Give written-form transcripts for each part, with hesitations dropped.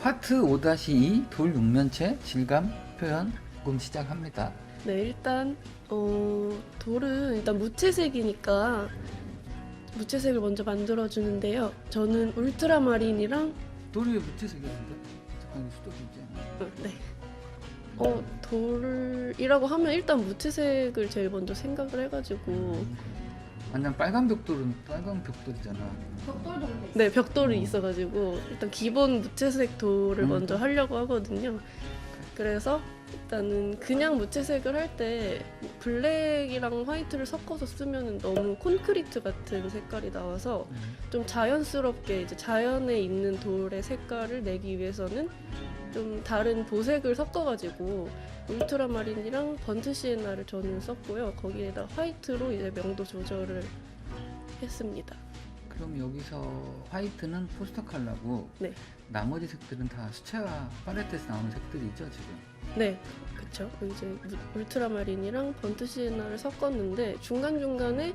파트 5-2 돌 육면체 질감 표현 녹음 시작합니다. 네, 일단 돌은 일단 무채색이니까 무채색을 먼저 만들어 주는데요. 저는 울트라마린이랑 돌이 왜 무채색이었는데? 잠깐 수도이지. 네. 돌이라고 하면 일단 무채색을 제일 먼저 생각을 해가지고 완전 빨간 벽돌은 빨간 벽돌이잖아. 네, 벽돌이 있어가지고 일단 기본 무채색 돌을 먼저 하려고 하거든요. 그래서 일단은 그냥 무채색을 할 때 블랙이랑 화이트를 섞어서 쓰면 너무 콘크리트 같은 색깔이 나와서 좀 자연스럽게 이제 자연에 있는 돌의 색깔을 내기 위해서는 좀 다른 보색을 섞어가지고 울트라마린이랑 번트 시에나를 저는 썼고요. 거기에다 화이트로 이제 명도 조절을 했습니다. 그럼 여기서 화이트는 포스터 컬러고 네. 나머지 색들은 다 수채화 팔레트에서 나오는 색들이죠 지금? 네, 그쵸. 이제 울트라마린이랑 번트 시에나를 섞었는데 중간중간에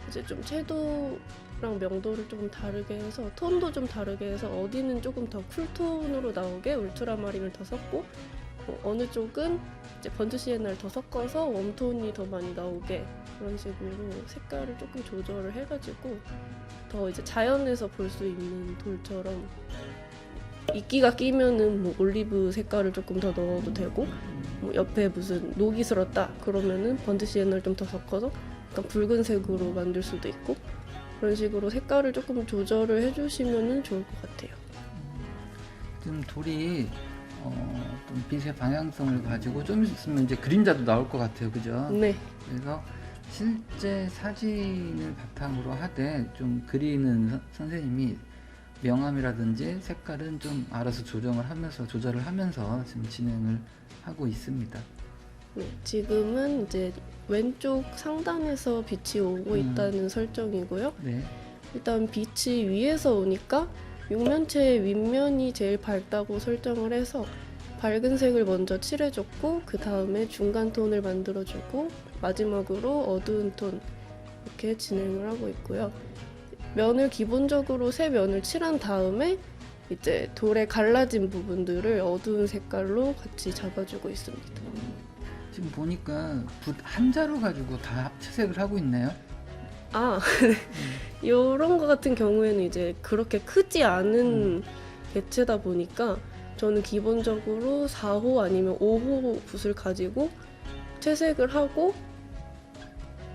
이제 좀 채도랑 명도를 조금 다르게 해서 톤도 좀 다르게 해서 어디는 조금 더 쿨톤으로 나오게 울트라마린을 더 섞고 어느 쪽은 이제 번트 시에나를 더 섞어서 웜톤이 더 많이 나오게 그런 식으로 색깔을 조금 조절을 해가지고 더 이제 자연에서 볼 수 있는 돌처럼 이끼가 끼면은 뭐 올리브 색깔을 조금 더 넣어도 되고 뭐 옆에 무슨 녹이 슬었다 그러면은 번트 시에나를 좀 더 섞어서 약간 붉은색으로 만들 수도 있고 그런 식으로 색깔을 조금 조절을 해주시면은 좋을 것 같아요. 지금 돌이 좀 빛의 방향성을 가지고 좀 있으면 이제 그림자도 나올 것 같아요, 그죠? 네, 그래서 실제 사진을 바탕으로 하되 좀 그리는 선생님이 명암이라든지 색깔은 좀 알아서 조절을 하면서 지금 진행을 하고 있습니다. 네, 지금은 이제 왼쪽 상단에서 빛이 오고 있다는 설정이고요. 네. 일단 빛이 위에서 오니까 육면체의 윗면이 제일 밝다고 설정을 해서 밝은 색을 먼저 칠해줬고 그 다음에 중간 톤을 만들어주고 마지막으로 어두운 톤 이렇게 진행을 하고 있고요. 면을 기본적으로 세 면을 칠한 다음에 이제 돌에 갈라진 부분들을 어두운 색깔로 같이 잡아주고 있습니다. 지금 보니까 붓 한 자루 가지고 다 채색을 하고 있네요. 이런 거 같은 경우에는 이제 그렇게 크지 않은 개체다 보니까 저는 기본적으로 4호 아니면 5호 붓을 가지고 채색을 하고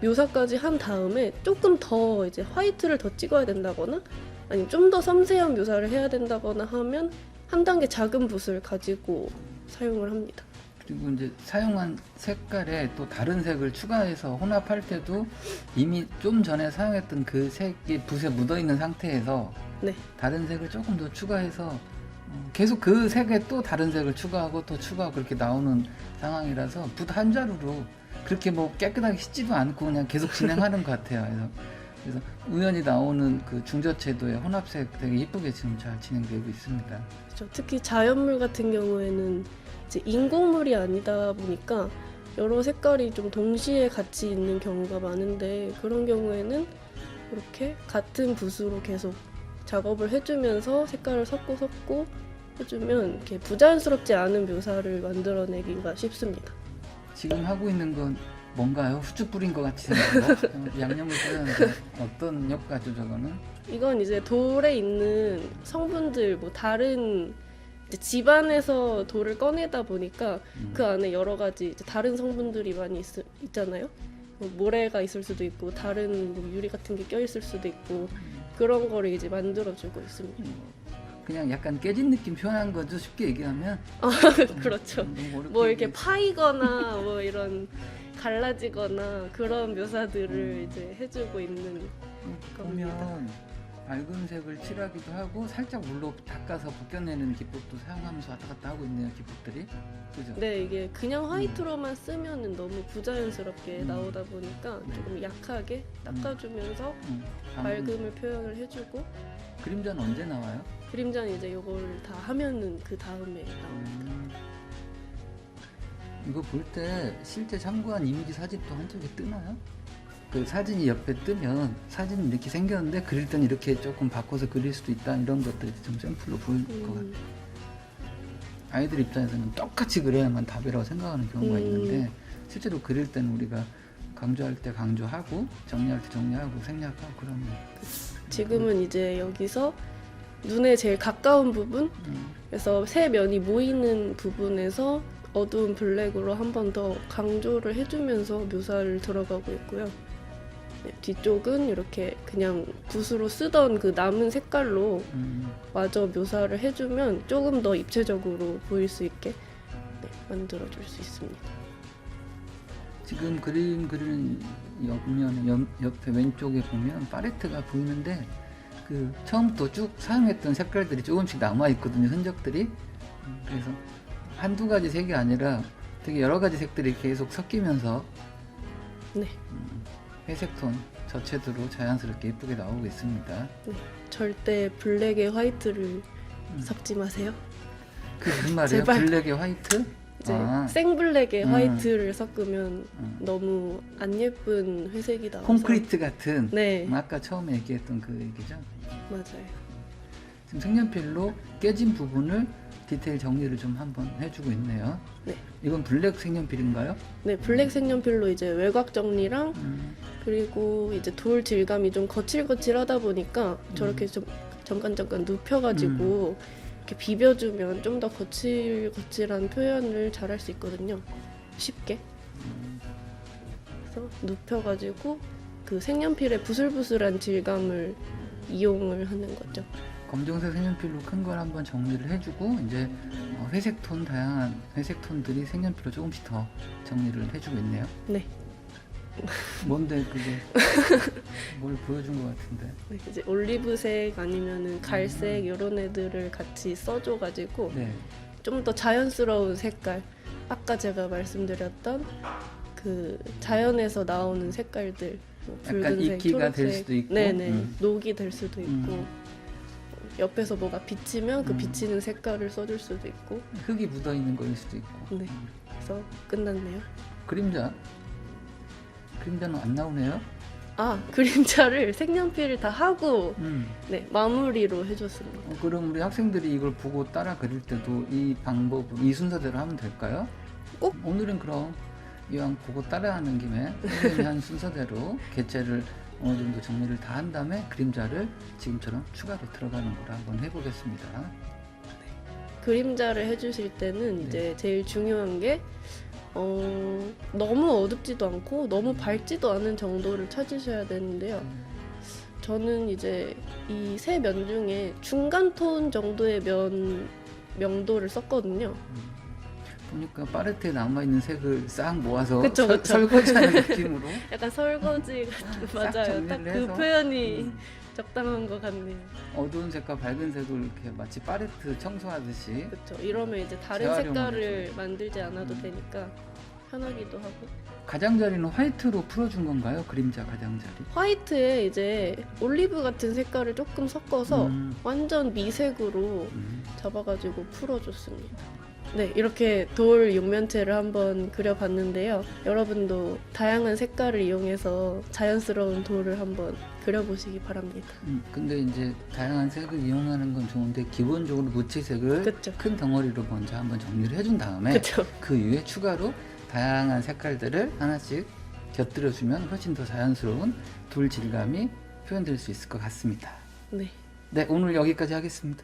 묘사까지 한 다음에 조금 더 이제 화이트를 더 찍어야 된다거나 아니면 좀 더 섬세한 묘사를 해야 된다거나 하면 한 단계 작은 붓을 가지고 사용을 합니다. 그리고 이제 사용한 색깔에 또 다른 색을 추가해서 혼합할 때도 이미 좀 전에 사용했던 그 색이 붓에 묻어 있는 상태에서 네. 다른 색을 조금 더 추가해서 계속 그 색에 또 다른 색을 추가하고 또 추가하고 그렇게 나오는 상황이라서 붓 한 자루로 그렇게 뭐 깨끗하게 씻지도 않고 그냥 계속 진행하는 것 같아요. 그래서 우연히 나오는 그 중저채도의 혼합색 되게 예쁘게 지금 잘 진행되고 있습니다. 그렇죠. 특히 자연물 같은 경우에는 이제 인공물이 아니다 보니까 여러 색깔이 좀 동시에 같이 있는 경우가 많은데 그런 경우에는 이렇게 같은 붓으로 계속 작업을 해주면서 색깔을 섞고 해주면 이렇게 부자연스럽지 않은 묘사를 만들어내기가 쉽습니다. 지금 하고 있는 건 뭔가요? 후추 뿌린 것 같이 생긴 양념을 뿌렸는데 어떤 효과죠 저거는? 이건 이제 돌에 있는 성분들 뭐 다른 이제 집안에서 돌을 꺼내다 보니까 그 안에 여러 가지 이제 다른 성분들이 많이 있잖아요. 뭐 모래가 있을 수도 있고 다른 뭐 유리 같은 게 껴 있을 수도 있고 그런 거를 이제 만들어주고 있습니다. 그냥 약간 깨진 느낌 표현한 거죠 쉽게 얘기하면. 그렇죠. 너무 뭐 이렇게 파이거나 뭐 이런 갈라지거나 그런 묘사들을 이제 해주고 있는 겁니다. 보면 밝은 색을 칠하기도 하고 살짝 물로 닦아서 벗겨내는 기법도 사용하면서 왔다 갔다 하고 있네요 기법들이. 그죠? 네, 이게 그냥 화이트로만 쓰면은 너무 부자연스럽게 나오다 보니까 조금 약하게 닦아주면서 밝음을 표현을 해주고 그림자는 언제 나와요? 그림자는 이제 이걸 다 하면은 그 다음에 나옵니다. 이거 볼 때 실제 참고한 이미지 사진도 한쪽에 뜨나요? 그 사진이 옆에 뜨면 사진이 이렇게 생겼는데 그릴 땐 이렇게 조금 바꿔서 그릴 수도 있다 이런 것들이 좀 샘플로 보일 것 같아요. 아이들 입장에서는 똑같이 그려야만 답이라고 생각하는 경우가 있는데 실제로 그릴 때는 우리가 강조할 때 강조하고 정리할 때 정리하고 생략하고 그러면 지금은 이제 여기서 눈에 제일 가까운 부분에서 세 면이 모이는 부분에서 어두운 블랙으로 한 번 더 강조를 해주면서 묘사를 들어가고 있고요. 네, 뒤쪽은 이렇게 그냥 붓으로 쓰던 그 남은 색깔로 마저 묘사를 해주면 조금 더 입체적으로 보일 수 있게 네, 만들어줄 수 있습니다. 지금 그림 그리는 옆면 옆에 왼쪽에 보면 팔레트가 보이는데 그 처음부터 쭉 사용했던 색깔들이 조금씩 남아 있거든요. 흔적들이. 그래서 한두 가지 색이 아니라 되게 여러 가지 색들이 계속 섞이면서 네, 회색 톤 저채도로 자연스럽게 예쁘게 나오고 있습니다. 네. 절대 블랙에 화이트를 섞지 마세요. 그 무슨 말이에요? 제발. 블랙에 화이트? 이제 아. 생블랙에 화이트를 섞으면 너무 안 예쁜 회색이 나와서 콘크리트 같은 네, 아까 처음에 얘기했던 그 얘기죠. 맞아요. 지금 색연필로 깨진 부분을 디테일 정리를 좀 한번 해주고 있네요. 네. 이건 블랙 색연필인가요? 네, 블랙 색연필로 이제 외곽 정리랑 그리고 이제 돌 질감이 좀 거칠거칠하다 보니까 저렇게 좀 잠깐 눕혀가지고 이렇게 비벼주면 좀 더 거칠거칠한 표현을 잘 할 수 있거든요. 쉽게. 그래서 눕혀가지고 그 색연필의 부슬부슬한 질감을 이용을 하는 거죠. 검정색 색연필로 큰 걸 한번 정리를 해주고 이제 회색 톤 다양한 회색 톤들이 색연필로 조금씩 더 정리를 해주고 있네요. 네. 뭔데 그게 뭘 보여준 것 같은데. 네, 이제 올리브색 아니면은 갈색 이런 애들을 같이 써줘가지고 네. 좀 더 자연스러운 색깔. 아까 제가 말씀드렸던 그 자연에서 나오는 색깔들. 뭐 약간 붉은색, 이끼가 될 초록색, 수도 있고. 네네, 녹이 될 수도 있고 옆에서 뭐가 비치면 그 비치는 색깔을 써줄 수도 있고. 흙이 묻어 있는 거일 수도 있고. 네, 그래서 끝났네요. 그림자는 안 나오네요. 아, 그림자를 색연필을 다 하고 음. 네, 마무리로 해줬습니다. 그럼 우리 학생들이 이걸 보고 따라 그릴 때도 이 방법으로 이 순서대로 하면 될까요? 꼭? 오늘은 그럼 이왕 보고 따라하는 김에 선생님이 한 순서대로 개체를 어느 정도 정리를 다 한 다음에 그림자를 지금처럼 추가로 들어가는 걸 한번 해보겠습니다. 그림자를 해주실 때는 이제 제일 중요한 게 너무 어둡지도 않고 너무 밝지도 않은 정도를 찾으셔야 되는데요. 저는 이제 이 세 면 중에 중간 톤 정도의 명도를 썼거든요. 보니까 팔레트에 남아있는 색을 싹 모아서 그쵸, 그쵸. 설거지하는 느낌으로 약간 설거지 같은 싹 맞아요. 딱 정리를 그 해서. 표현이 적당한 것 같네요. 어두운 색과 밝은 색을 이렇게 마치 팔레트 청소하듯이 그렇죠. 이러면 이제 다른 재활용을 색깔을 만들지 않아도 되니까 편하기도 하고. 가장자리는 화이트로 풀어준 건가요? 그림자 가장자리? 화이트에 이제 올리브 같은 색깔을 조금 섞어서 완전 미색으로 잡아가지고 풀어줬습니다. 네, 이렇게 돌 육면체를 한번 그려봤는데요. 여러분도 다양한 색깔을 이용해서 자연스러운 돌을 한번 그려보시기 바랍니다. 근데 이제 다양한 색을 이용하는 건 좋은데 기본적으로 무채색을 그쵸. 큰 덩어리로 먼저 한번 정리를 해준 다음에 그렇죠. 그 위에 추가로 다양한 색깔들을 하나씩 곁들여주면 훨씬 더 자연스러운 돌 질감이 표현될 수 있을 것 같습니다. 네. 네, 오늘 여기까지 하겠습니다.